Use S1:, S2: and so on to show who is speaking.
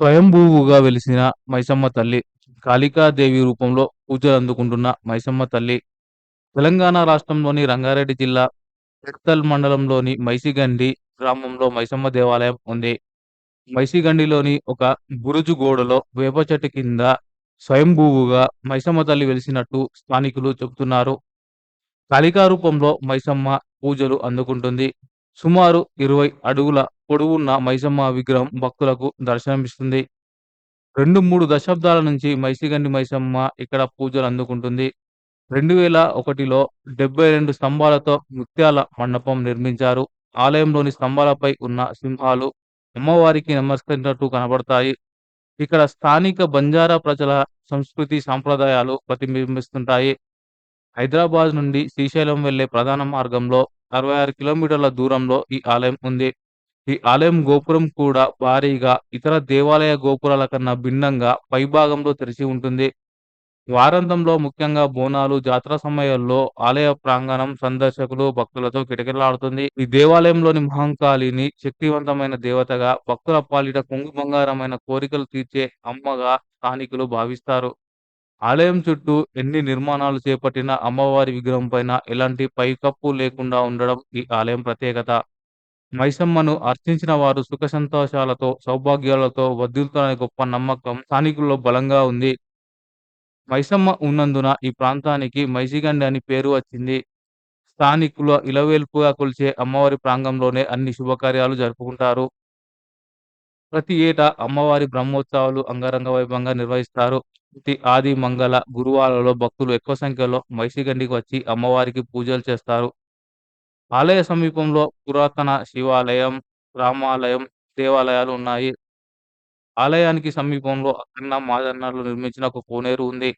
S1: స్వయంభువుగా వెలిసిన మైసమ్మ తల్లి, కాళికాదేవి రూపంలో పూజలందుకుంటున్న మైసమ్మ తల్లి, తెలంగాణ రాష్ట్రంలోని రంగారెడ్డి జిల్లా టెక్తల్ మండలంలోని మైసిగండి గ్రామంలో మైసమ్మ దేవాలయం ఉంది. మైసిగండిలోని ఒక బురుజు గోడలో వేప చెట్టు కింద స్వయంభువుగా మైసమ్మ తల్లి వెలిసినట్టు స్థానికులు చెబుతున్నారు. కాళికా రూపంలో మైసమ్మ పూజలు అందుకుంటుంది. సుమారు 20 అడుగుల పొడవున్న మైసమ్మ విగ్రహం భక్తులకు దర్శనమిస్తుంది. 2, 3 దశాబ్దాల నుంచి మైసిగండి మైసమ్మ ఇక్కడ పూజలు అందుకుంటుంది. 2001లో 72 స్తంభాలతో ముత్యాల మండపం నిర్మించారు. ఆలయంలోని స్తంభాలపై ఉన్న సింహాలు అమ్మవారికి నమస్కరించినట్టు కనబడతాయి. ఇక్కడ స్థానిక బంజారా ప్రజల సంస్కృతి, సంప్రదాయాలు ప్రతిబింబిస్తుంటాయి. హైదరాబాద్ నుండి శ్రీశైలం వెళ్లే ప్రధాన మార్గంలో 66 కిలోమీటర్ల దూరంలో ఈ ఆలయం ఉంది. ఈ ఆలయం గోపురం కూడా భారీగా ఇతర దేవాలయ గోపురాల కన్నా భిన్నంగా పైభాగంలో తెరిచి ఉంటుంది. వారాంతంలో ముఖ్యంగా బోనాలు, జాతర సమయాల్లో ఆలయ ప్రాంగణం సందర్శకులు, భక్తులతో కిటకిటలాడుతుంది. ఈ దేవాలయంలోని మహంకాళిని శక్తివంతమైన దేవతగా, భక్తుల పాలిట కొంగు బంగారమైన కోరికలు తీర్చే అమ్మగా స్థానికులు భావిస్తారు. ఆలయం చుట్టూ ఎన్ని నిర్మాణాలు చేపట్టినా అమ్మవారి విగ్రహం పైన ఎలాంటి పైకప్పు లేకుండా ఉండడం ఈ ఆలయం ప్రత్యేకత. మైసమ్మను అర్చించిన వారు సుఖ సంతోషాలతో, సౌభాగ్యాలతో వర్ధిల్లుతారనే గొప్ప నమ్మకం స్థానికుల్లో బలంగా ఉంది. మైసమ్మ ఉన్నందున ఈ ప్రాంతానికి మైసిగండి అని పేరు వచ్చింది. స్థానికుల ఇలవేల్పుగా కొలిచే అమ్మవారి ప్రాంగణంలోనే అన్ని శుభకార్యాలు జరుపుకుంటారు. ప్రతి ఏటా అమ్మవారి బ్రహ్మోత్సవాలు అంగరంగ వైభవంగా నిర్వహిస్తారు. ప్రతి ఆది, మంగళ, గురువారాలలో భక్తులు ఎక్కువ సంఖ్యలో మైసిగండికి వచ్చి అమ్మవారికి పూజలు చేస్తారు. ఆలయ సమీపంలో పురాతన శివాలయం, రామాలయం, దేవాలయాలు ఉన్నాయి. ఆలయానికి సమీపంలో అక్కన్న మాదన్నలు నిర్మించిన ఒక కోనేరు ఉంది.